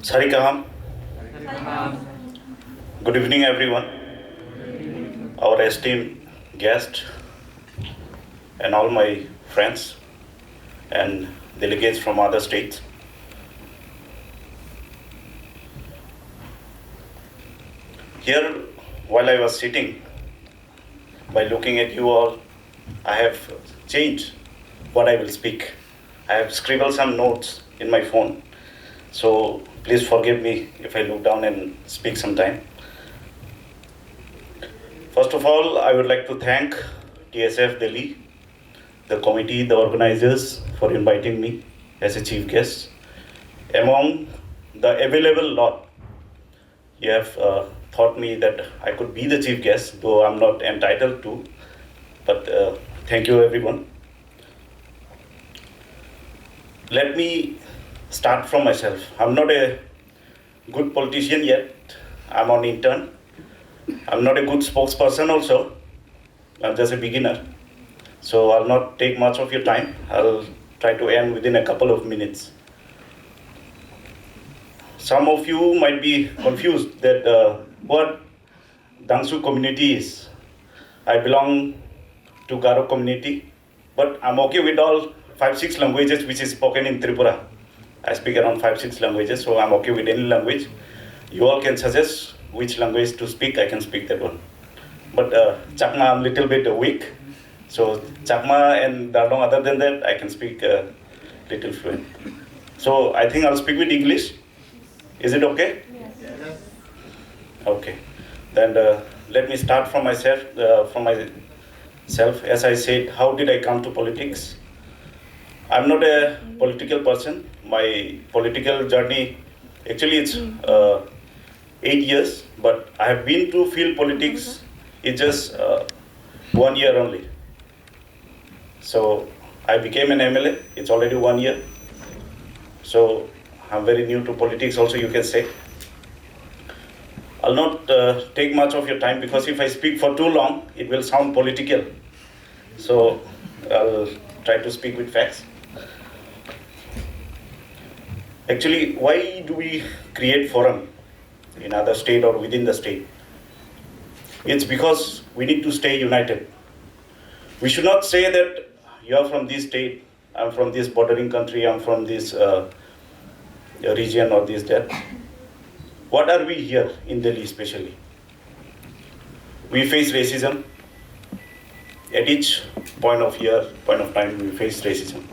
Sarikaham. Good evening, everyone. Our esteemed guest and all my friends and delegates from other states. Here, while I was sitting, by looking at you all, I have changed what I will speak. I have scribbled some notes in my phone. So please forgive me if I look down and speak sometime. First of all, I would like to thank TSF Delhi, the committee, the organizers for inviting me as a chief guest. Among the available lot, you have thought me that I could be the chief guest, though I'm not entitled to, but thank you everyone. Let me start from myself. I'm not a good politician yet. I'm on intern. I'm not a good spokesperson also. I'm just a beginner. So I'll not take much of your time. I'll try to end within a couple of minutes. Some of you might be confused that what DANGSHU community is. I belong to Garo community, but I'm okay with all 5-6 languages which is spoken in Tripura. I speak around 5-6 languages, so I'm okay with any language. You all can suggest which language to speak, I can speak that one. But Chakma, I'm a little bit weak. So Chakma and Adong, other than that, I can speak little fluent. So I think I'll speak with English. Is it okay? Yes. Okay. Then let me start from myself. As I said, how did I come to politics? I'm not a political person. My political journey, actually it's 8 years, but I have been to field politics, it's just 1 year only. So I became an MLA, it's already 1 year. So I'm very new to politics also, you can say. I'll not take much of your time because if I speak for too long, it will sound political. So I'll try to speak with facts. Actually, why do we create forum in other state or within the state? It's because we need to stay united. We should not say that you are from this state, I'm from this bordering country, I'm from this region or this, that. What are we here in Delhi especially? We face racism. At each point of time, we face racism.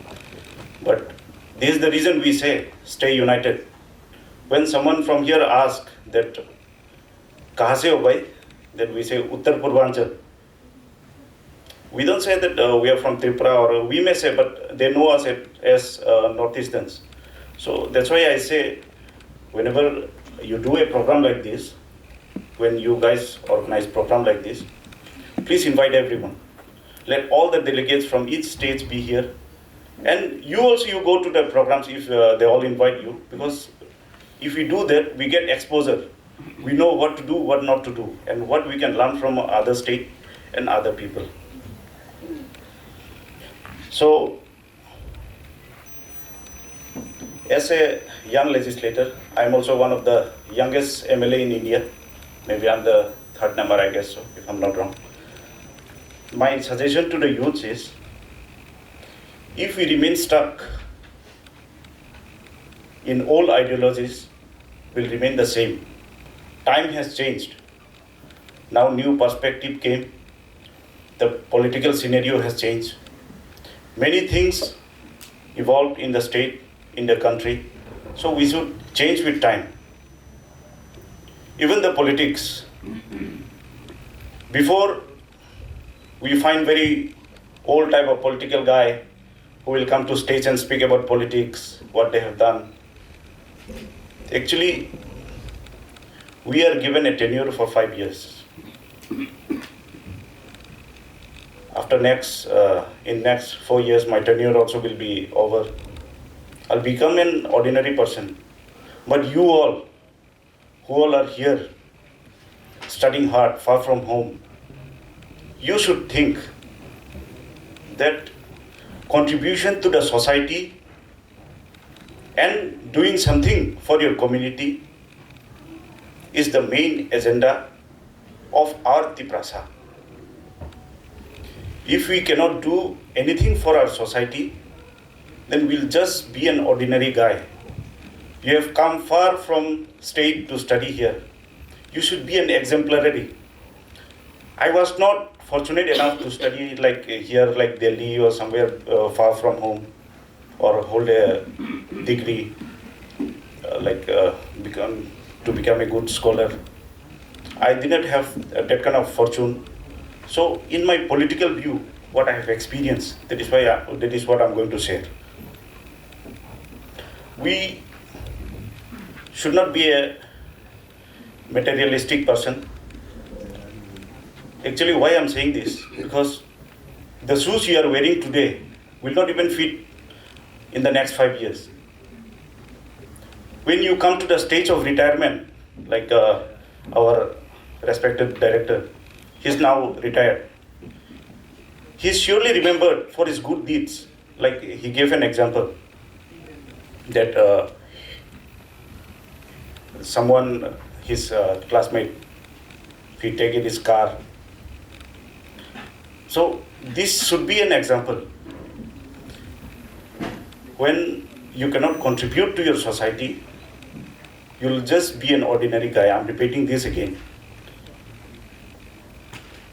But this is the reason we say, stay united. When someone from here asks that, kahan se ho bhai? Then we say, Uttar Purvanchal. We don't say that we are from Tripura, or we may say, but they know us as Northeasterns. So that's why I say, whenever you do a program like this, when you guys organize program like this, please invite everyone. Let all the delegates from each state be here. And you also, you go to the programs if they all invite you, because if we do that, we get exposure. We know what to do, what not to do, and what we can learn from other state and other people. So, as a young legislator, I'm also one of the youngest MLA in India. Maybe I'm the third number, I guess so, if I'm not wrong. My suggestion to the youth is, if we remain stuck in old ideologies, will remain the same. Time has changed. Now new perspective came. The political scenario has changed. Many things evolved in the state, in the country. So we should change with time. Even the politics. Before, we find very old type of political guy who will come to stage and speak about politics, what they have done. Actually, we are given a tenure for 5 years. After in next 4 years, my tenure also will be over. I'll become an ordinary person. But you all, who all are here, studying hard, far from home, you should think that contribution to the society and doing something for your community is the main agenda of our Tiprasa. If we cannot do anything for our society, then we'll just be an ordinary guy. You have come far from state to study here. You should be an exemplary. I was not fortunate enough to study like here, like Delhi or somewhere far from home, or hold a degree, become a good scholar. I did not have that kind of fortune. So, in my political view, what I have experienced, that is what I'm going to share. We should not be a materialistic person. Actually, why I'm saying this? Because the shoes you are wearing today will not even fit in the next 5 years. When you come to the stage of retirement, like our respected director, he's now retired. He's surely remembered for his good deeds. Like he gave an example that someone, his classmate, he taken his car. So this should be an example. When you cannot contribute to your society, you'll just be an ordinary guy. I'm repeating this again.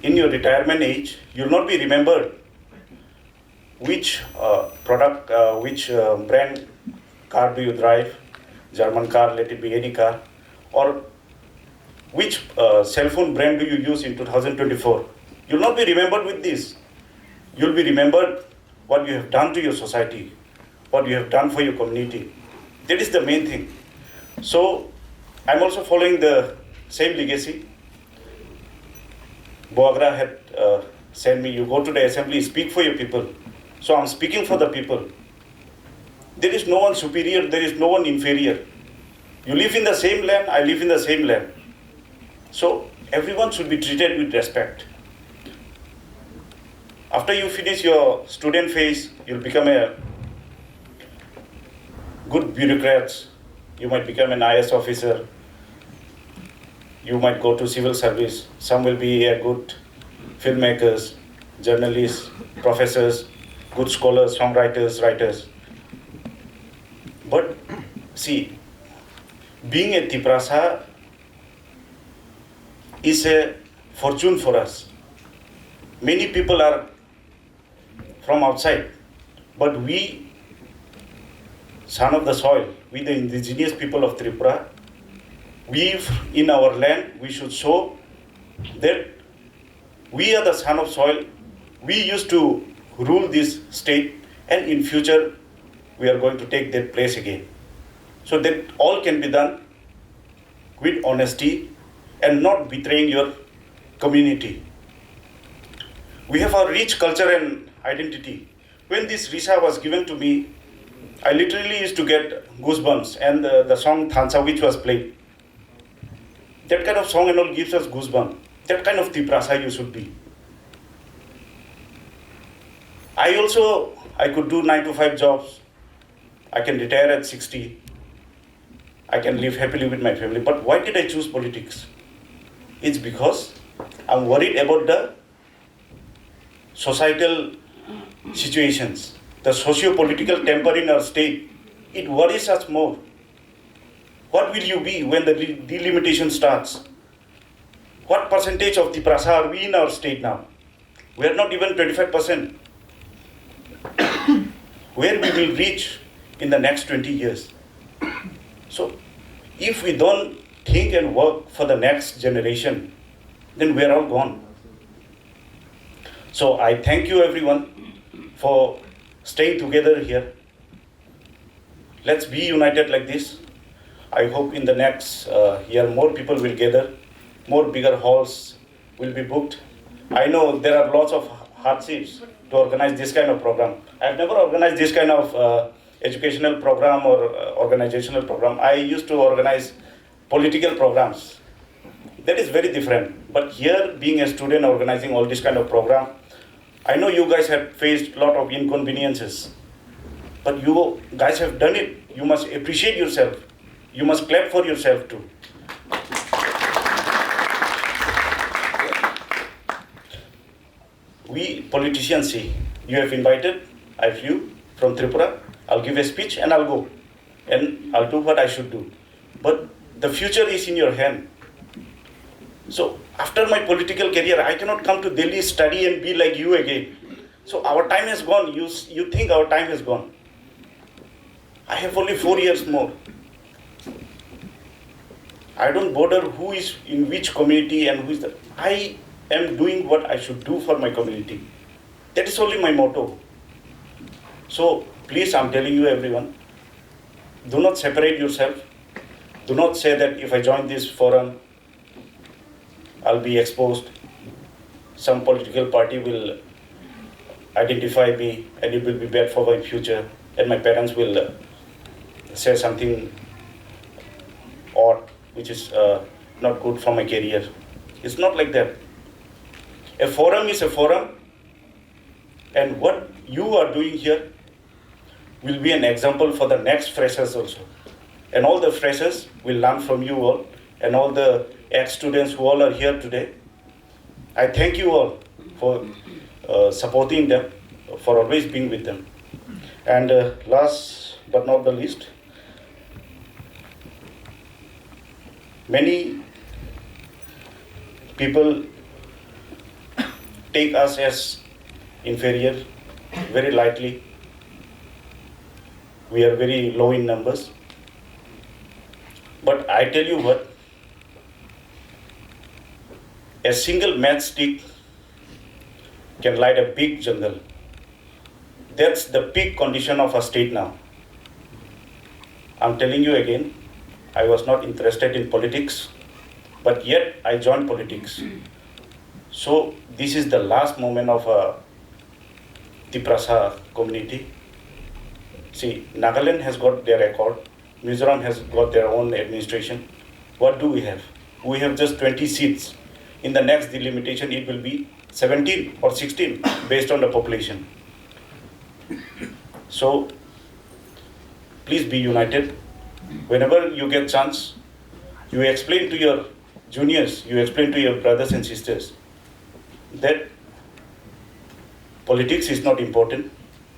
In your retirement age, you'll not be remembered which product, which brand car do you drive, German car, let it be any car, or which cell phone brand do you use in 2024. You'll not be remembered with this. You'll be remembered what you have done to your society, what you have done for your community. That is the main thing. So I'm also following the same legacy. Boagra had sent me, you go to the assembly, speak for your people. So I'm speaking for the people. There is no one superior, there is no one inferior. You live in the same land, I live in the same land. So everyone should be treated with respect. After you finish your student phase, you'll become a good bureaucrat. You might become an IS officer. You might go to civil service. Some will be a good filmmakers, journalists, professors, good scholars, songwriters, writers. But see, being a Tiprasa is a fortune for us. Many people are from outside, but we, son of the soil, we the indigenous people of Tripura, we in our land, we should show that we are the son of soil. We used to rule this state, and in future we are going to take that place again. So that all can be done with honesty and not betraying your community. We have our rich culture and identity. When this Risha was given to me, I literally used to get goosebumps, and the song Thansa which was played. That kind of song and all gives us goosebumps. That kind of Tiprasa you should be. I could do 9 to 5 jobs. I can retire at 60. I can live happily with my family. But why did I choose politics? It's because I'm worried about the societal situations, the socio-political temper in our state. It worries us more. What will you be when the delimitation starts? What percentage of the Prasa are we in our state now? We are not even 25%. Where we will reach in the next 20 years. So, if we don't think and work for the next generation, then we are all gone. So, I thank you everyone for staying together here. Let's be united like this. I hope in the next year more people will gather, more bigger halls will be booked. I know there are lots of hardships to organize this kind of program. I've never organized this kind of educational program or organizational program. I used to organize political programs. That is very different. But here, being a student organizing all this kind of program, I know you guys have faced a lot of inconveniences. But you guys have done it. You must appreciate yourself. You must clap for yourself too. We politicians say, you have invited, I flew from Tripura, I'll give a speech and I'll go. And I'll do what I should do. But the future is in your hand. So after my political career, I cannot come to Delhi, study and be like you again. So our time has gone. You think our time has gone. I have only 4 years more. I don't bother who is in which community and who is the... I am doing what I should do for my community. That is only my motto. So please, I'm telling you everyone, do not separate yourself. Do not say that if I join this forum, I'll be exposed. Some political party will identify me and it will be bad for my future. And my parents will say something odd, which is not good for my career. It's not like that. A forum is a forum, and what you are doing here will be an example for the next freshers also. And all the freshers will learn from you all, and all the ex-students who all are here today. I thank you all for supporting them, for always being with them. And last but not the least, many people take us as inferior very lightly. We are very low in numbers. But I tell you what, a single matchstick can light a big jungle. That's the peak condition of our state now. I'm telling you again, I was not interested in politics, but yet I joined politics. So this is the last moment of Tiprasa community. See, Nagaland has got their record, Mizoram has got their own administration. What do we have? We have just 20 seats. In the next delimitation, it will be 17 or 16 based on the population. So please be united. Whenever you get chance, you explain to your juniors, you explain to your brothers and sisters that politics is not important.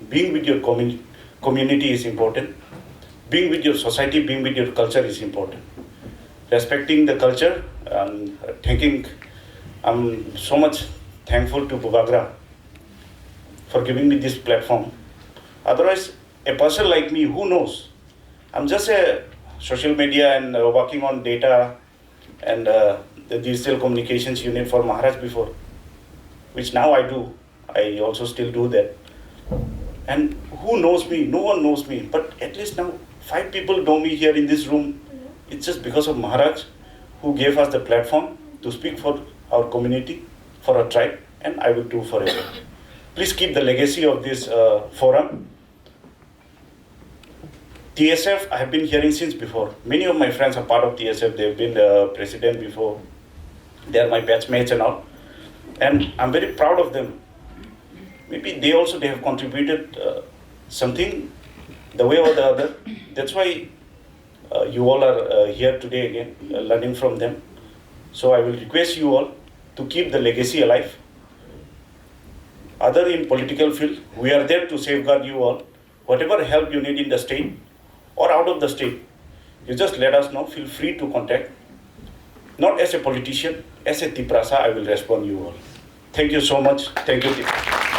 Being with your community is important. Being with your society, being with your culture is important. Respecting the culture, I'm so much thankful to Bugagra for giving me this platform. Otherwise, a person like me, who knows? I'm just a social media and working on data and the digital communications unit for Maharaj before, which now I do. I also still do that. And who knows me? No one knows me. But at least now 5 people know me here in this room. It's just because of Maharaj, who gave us the platform to speak for our community, for our tribe, and I will do forever. Please keep the legacy of this forum. TSF, I have been hearing since before. Many of my friends are part of TSF. They've been the president before. They are my batchmates and all. And I'm very proud of them. Maybe they have contributed something the way or the other. That's why you all are here today again, learning from them. So I will request you all to keep the legacy alive. Other in political field, we are there to safeguard you all. Whatever help you need in the state or out of the state, you just let us know. Feel free to contact. Not as a politician, as a Tiprasa, I will respond you all. Thank you so much. Thank you, Tiprasa.